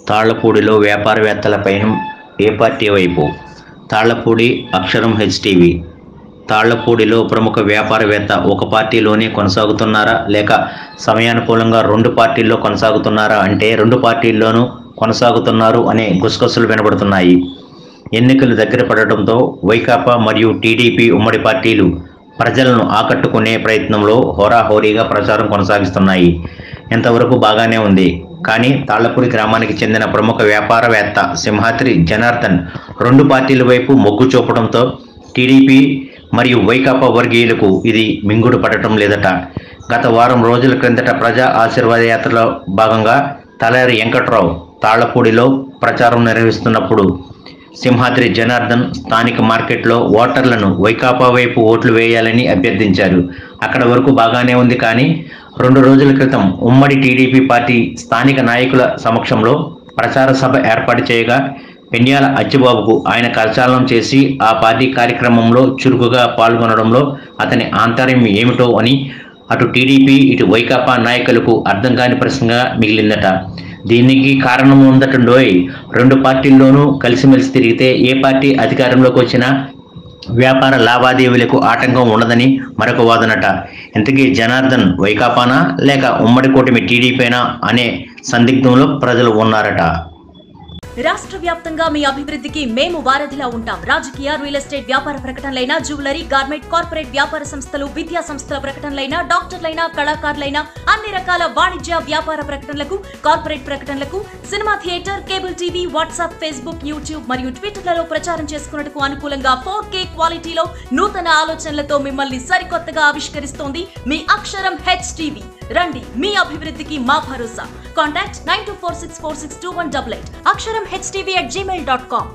తాళ్లపూడిలో వ్యాపారవేత్తలపైన ఏ party వైపు? తాళ్లపూడి అక్షరం HTV. తాళ్లపూడిలో ప్రముఖ వ్యాపారవేత్త ఒక పార్టీలోనే కొనసాగుతున్నారా, లేక సమయానుకూలంగా రెండు పార్టీల్లో కొనసాగుతున్నారా అంటే రెండు పార్టీల్లోనూ కొనసాగుతున్నారు అనే గుసగుసలు వినబడుతున్నాయి. ఎన్నికలు దగ్గర పడటంతో వైకాపా మరియు టీడీపీ ఉమ్మడి పార్టీలు ప్రజలను ఆకట్టుకునే ప్రయత్నంలో హోరాహోరీగా ప్రచారం కొనసాగిస్తున్నాయి. ఇంతవరకు బాగానే ఉంది. కానీ తాళ్లపూడి గ్రామానికి చెందిన ప్రముఖ వ్యాపారవేత్త సింహాద్రి జనార్దన్ రెండు పార్టీల వైపు మొగ్గు చూపడంతో టీడీపీ మరియు వైకాపా వర్గీయులకు ఇది మింగుడు పడటం లేదట. గత వారం రోజుల క్రిందట ప్రజా ఆశీర్వాద యాత్రలో భాగంగా తలారి వెంకట్రావు తాళ్లపూడిలో ప్రచారం నిర్వహిస్తున్నప్పుడు సింహాద్రి జనార్దన్ స్థానిక మార్కెట్లో ఓటర్లను వైకాపా వైపు ఓట్లు వేయాలని అభ్యర్థించారు. అక్కడ వరకు బాగానే ఉంది. కానీ 2 రోజుల క్రితం ఉమ్మడి టీడీపీ పార్టీ స్థానిక నాయకుల సమక్షంలో ప్రచార సభ ఏర్పాటు చేయగా పెన్యాల అచ్చిబాబుకు ఆయన కరచాలనం చేసి ఆ పార్టీ కార్యక్రమంలో చురుకుగా పాల్గొనడంలో అతని ఆంతర్యం ఏమిటో అని అటు టీడీపీ ఇటు వైకాపా నాయకులకు అర్థం కాని ప్రశ్నగా మిగిలిందట. దీనికి కారణం ఉందటండోయ్. రెండు పార్టీల్లోనూ కలిసిమెలిసి తిరిగితే ఏ పార్టీ అధికారంలోకి వచ్చినా వ్యాపార లావాదేవీలకు ఆటంకం ఉండదని మరొక వాదనట. ఇంతకీ జనార్దన్ వైకాపానా లేక ఉమ్మడి కూటమి టీడీపీనా అనే సందిగ్ధంలో ప్రజలు ఉన్నారట. రాష్ట్ర వ్యాప్తంగా మీ అభివృద్ధికి మేము వారధిలా ఉంటాం. రాజకీయ, రియల్ ఎస్టేట్ వ్యాపార ప్రకటనలైన, జ్యువెలరీ, గార్మెంట్, కార్పొరేట్ వ్యాపార సంస్థలు, విద్యా సంస్థల ప్రకటనలైన, డాక్టర్లైన, కళాకారులైన, అన్ని రకాల వాణిజ్య వ్యాపార ప్రకటనలకు, కార్పొరేట్ ప్రకటనలకు, cinema theatre, cable TV, WhatsApp, Facebook, YouTube మరియు ట్విట్టర్లలో ప్రచారం చేసుకున్నట్టుకు అనుకూలంగా 4K క్వాలిటీలో నూతన ఆలోచనలతో మిమ్మల్ని సరికొత్తగా ఆవిష్కరిస్తోంది మీ అక్షరం హెచ్టీవీ. రండి, మీ అభివృద్ధికి మా భరోసా. కాంటాక్ట్ 9246462188 అక్షరం HTV@gmail.com.